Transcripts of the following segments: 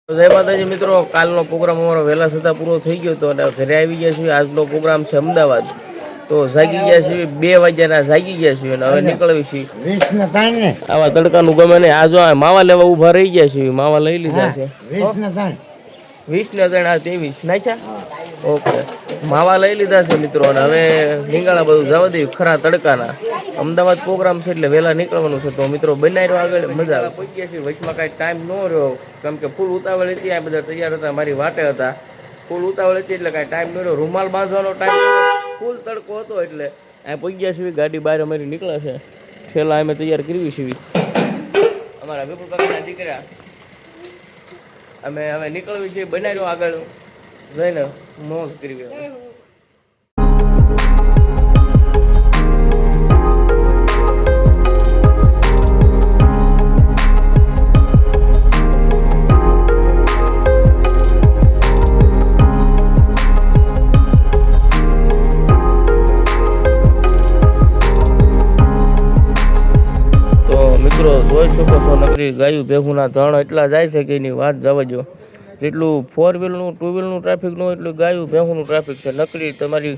જય માતાજી મિત્રો, કાલનો પ્રોગ્રામ અમારો વહેલા થતા પૂરો થઈ ગયો હતો અને ઘરે આવી ગયા છીએ. આજનો પ્રોગ્રામ છે અમદાવાદ. તો જાગી ગયા છીએ 2 વાગ્યાના જાગી ગયા છીએ અને હવે નીકળવી છીએ. આવા તડકાનું ગમે ને આ જો માવા લેવા ઉભા રહી ગયા છીએ. માવા લઈ લીધા છે 20 ને 3 આ 23 નાખ્યા. ઓકે, માવા લઈ લીધા છે મિત્રો અને હવે નીંગાળા બધું જવા દઈએ ખરા તડકાના. અમદાવાદ પ્રોગ્રામ છે એટલે વહેલા નીકળવાનું છે. તો મિત્રો બનાવી રહ્યો આગળ મજા આવે. પહોંચી ગયા છીએ. વચમાં કાંઈ ટાઈમ ન રહ્યો કેમ કે ફૂલ ઉતાવળ હતી. આ બધા તૈયાર હતા, મારી વાટે હતા. ફૂલ ઉતાવળ હતી એટલે કાંઈ ટાઈમ ન રહ્યો. રૂમાલ બાંધવાનો ટાઈમ ફૂલ તડકો હતો એટલે આ પહોંચી ગયા છીએ. ગાડી બહાર અમારી નીકળે છે. ઠેલા અમે તૈયાર કરવી છીએ. અમારા વિપુલ કાકાના દીકરા અમે હવે નીકળવી છીએ. બનાવી રહ્યો આગળ જઈને મોજ કરવી. જોઈ શકો છો નકરી ગાયું ભેગુના ધણ એટલા જાય છે કે એની વાત જવા દો. જેટલું 4 વ્હીલનું 2 વ્હીલનું ટ્રાફિક ન હોય એટલું ગાયું ભેગુનું ટ્રાફિક છે. નકરી તમારી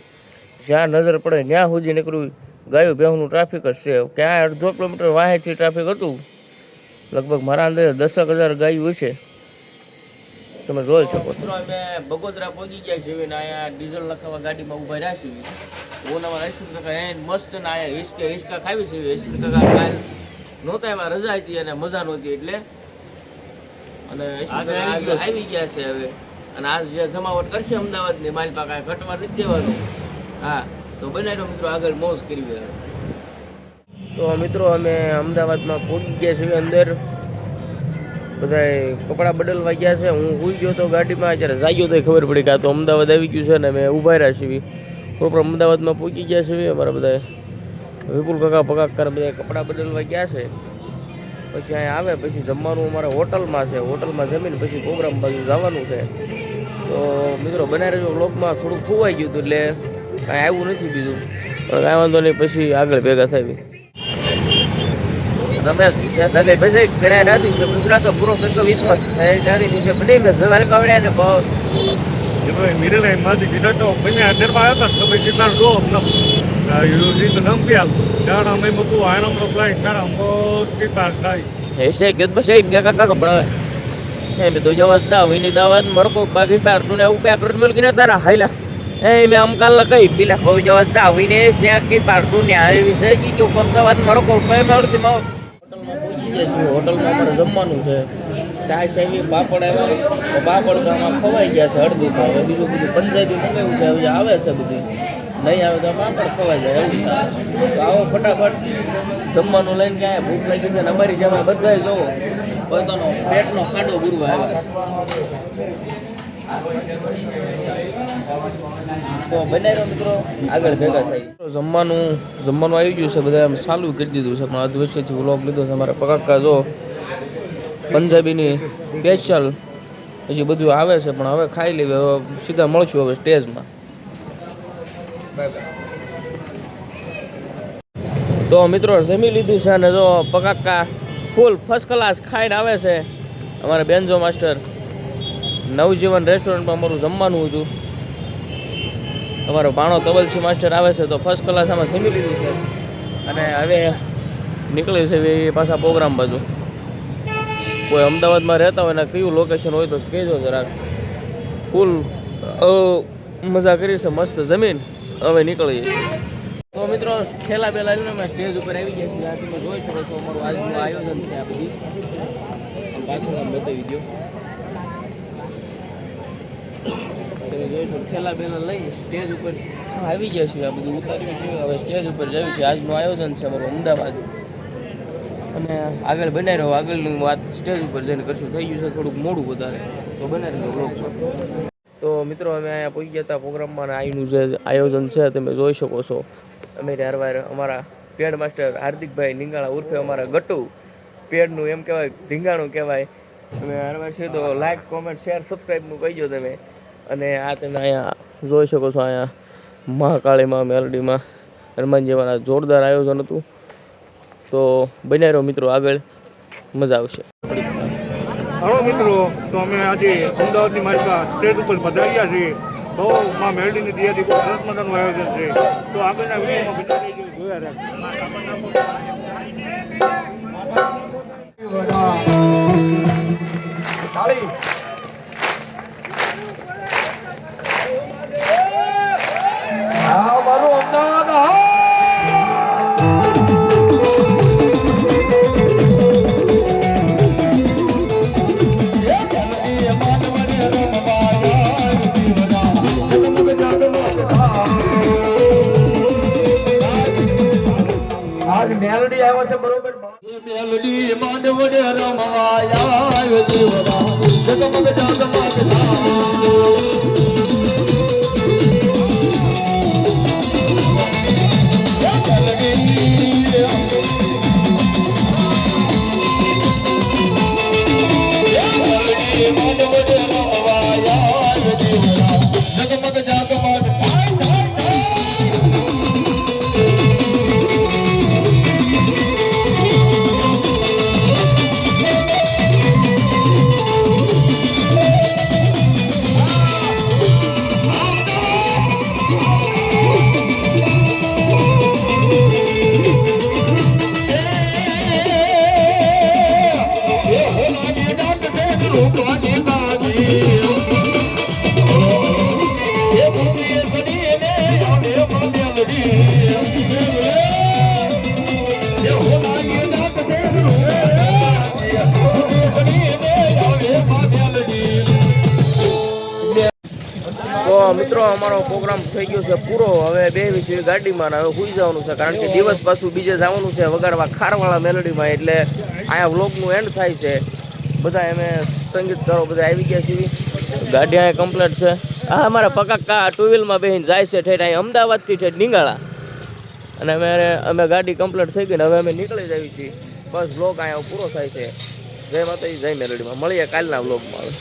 જ્યાં નજર પડે ત્યાં સુધી નીકળ્યું ગાયું ભેગુનું ટ્રાફિક જ છે. ક્યાં 1.5 કિલોમીટર વાહેથી ટ્રાફિક હતું. લગભગ મારા અંદાજે 10,000 ગાયું હશે. તમે જોઈ શકો છો. અમે બગોદરા પહોંચી ગયા છીએ ને અહીંયા ડીઝલ લખાવા ગાડીમાં ઉભા રહ્યા છીએ. ઓનામાં ઐશ્વર કાકા મસ્ત ને અહીંયા હિસકા ખાવી છે. ઐશ્વર કાકા કાલ નહોતા એમાં રજા હતી અને મજા નહોતી એટલે અને આવી ગયા છે હવે. અને આ જે જમાવટ કરશે અમદાવાદની મારી પાસે ઘટવા નથી દેવાનું. હા, તો બનાવ્યો મિત્રો આગળ મોજ કરવી. તો મિત્રો અમે અમદાવાદમાં પહોંચી ગયા છીએ. અંદર બધા કપડાં બદલવા ગયા છે. હું સુઈ ગયો તો ગાડીમાં. જ્યારે જાગ્યો તો ખબર પડી કે આ તો અમદાવાદ આવી ગયું છે ને અમે ઊભા રહ્યા છીએ. પ્રોપર અમદાવાદમાં પહોંચી ગયા છીએ. અમારા બધા વિપુલ કાકા પગાકાર બધા કપડાં બદલવા ગયા છે. પછી અહીંયા આવે પછી જમવાનું અમારા હોટલમાં છે. હોટલમાં જમીને પછી પ્રોગ્રામ બાજુ જવાનું છે. તો મિત્રો બનાવી રહેજો. વ્લોગમાં થોડુંક ખોવાઈ ગયું હતું એટલે કાંઈ આવ્યું નથી બીજું. પણ કાંઈ વાંધો નહીં, પછી આગળ ભેગા થાય. તમે પછી કર્યા નથી ગુજરાત પૂરો કરતો વિશ્વાસ વિશે બની મેં સવાલ કવડ્યા ને બહુ Mirele madi gidato bene aderba ata sabe gidan do na yuzi to nampial cara mai mutu ainam no fly cara mo ki pasai ऐसे कित बस एक क्या का कपड़ा है मैं तो जवाब दा विनी दावत मरको बाकी पार तूने ऊपर कर मिल के ना तारा हाइला ए मैं हम कल कई बिला को जवाब दा विनी से की पार तूने आए विषय की जो पंचावत मरको पे मारती मो होटल में पहुंची जैसे होटल में हमारा जमવાનું છે. સાય સાવી પાપડ આવ્યા તો પાપડ તો આમાં ખવાઈ ગયા છે અડધી. તો હવે બીજું બધું પંજાબી મંગાવ્યું છે. આવે છે બધું નહીં આવે તો પાપડ ખવાઈ જાય એવું થાય. તો આવો ફટાફટ જમવાનું લઈને ક્યાંય ભૂખ લાગી છે ને અમારી જેમ બધાય જોવો પોતાનો પેટનો ખાડો ગુરવા આવ્યા. તો બનાવ્યો મિત્રો આગળ ભેગા થાય. જમવાનું આવી ગયું છે. બધા આમ ચાલુ કરી દીધું છે પણ અધ વચ્ચેથી વ્લોગ લીધો છે. અમારા પકાકા જો પંજાબીની સ્પેશિયલ હજી બધું આવે છે પણ હવે ખાઈ લેવી. હવે સીધા મળશું હવે સ્ટેજમાં. તો મિત્રો જમી લીધું છે અને જો પકાકા ફૂલ ફર્સ્ટ ક્લાસ ખાઈને આવે છે. અમારા બેન્જો માસ્ટર નવજીવન રેસ્ટોરન્ટમાં અમારું જમવાનું હતું. અમારો ભાણો તબલસી માસ્ટર આવે છે તો ફર્સ્ટ ક્લાસ આમાં જમી લીધું છે અને હવે નીકળ્યું છે એ પાછા પ્રોગ્રામ બાજુ. કોઈ અમદાવાદમાં રહેતા હોય ને કયું લોકેશન હોય તો કહેજો જરાક. ફૂલ મજા કરી છે. મસ્ત જમીન હવે નીકળીએ. તો મિત્રો ઠેલા બેલા લઈને અમે સ્ટેજ ઉપર આવી ગયા છીએ. આ તમે જોઈ શકો છો અમારું આજનું આયોજન છે. આ બધી પાછળ આમ બતાવી દો. તમે જોઈશું ઠેલા બેલા લઈ સ્ટેજ ઉપર આવી ગયા છીએ. આ બધું ઉતાર્યું છે. હવે સ્ટેજ ઉપર જઈએ છીએ. આજનું આયોજન છે અમારું અમદાવાદ અને આગળ બનાવી રહ્યો. આગળની વાત સ્ટેજ ઉપર જઈને કરશું. થઈ ગયું છે થોડુંક મોડું વધારે તો બનાવી રહ્યો બ્લોગમાં. તો મિત્રો અમે અહીંયા પહોંચી ગયા હતા પ્રોગ્રામમાં. અહીંનું જે આયોજન છે તમે જોઈ શકો છો. અમે ત્યારબાદ અમારા પેડ માસ્ટર હાર્દિકભાઈ નિંગાળા ઉર્ફે અમારા ગટુ પેડનું એમ કહેવાય ધીંગાણું કહેવાય. તમે ત્યારબાદ છે તો લાઇક કોમેન્ટ શેર સબસ્ક્રાઈબનું કહીજો તમે. અને આ તમે અહીંયા જોઈ શકો છો. અહીંયા મહાકાળીમાં મેલડીમાં હનુમાનજીવાના જોરદાર આયોજન હતું. તો બનાવી રહ્યો મિત્રો આગળ મજા આવશે. હલો મિત્રો, તો અમે આજે અમદાવાદની માલિકા સ્ટેજ ઉપર પધાર્યા છીએ. બહુ માં મેરડીની દિયાથી બહુ સરસ મજાનું આયોજન છે. તો આગળના વિડીયોમાં બધા જોયા મેલડી આવ્યો છે બરોબર મેલડી માંડવ ને રમવા આવ્યો જીવડા જગમગ તો મિત્રો અમારો પ્રોગ્રામ થઈ ગયો છે પૂરો. હવે બેહવી છે ગાડીમાં ને હવે સુઈ જવાનું છે, કારણ કે દિવસ પાછું બીજે જવાનું છે વગાડવા ખારવાળા મેલોડીમાં. એટલે અહીંયા વ્લોગનું એન્ડ થાય છે. બધા અમે સંગીતકારો બધા આવી ગયા છીએ. ગાડી અહીંયા કમ્પ્લીટ છે. હા, અમારા પકાકા ટુ વ્હીલમાં બેસીને જાય છે ઠેઠ અહીં અમદાવાદથી ઠેઠ નિંગાળા. અને અમે ગાડી કમ્પ્લીટ થઈ ગઈ ને હવે અમે નીકળી જ આવી છીએ. બસ વ્લોગ અહીંયા પૂરો થાય છે. જય માતાજી, જય મેલોડીમાં. મળીએ કાલના વ્લોગમાં.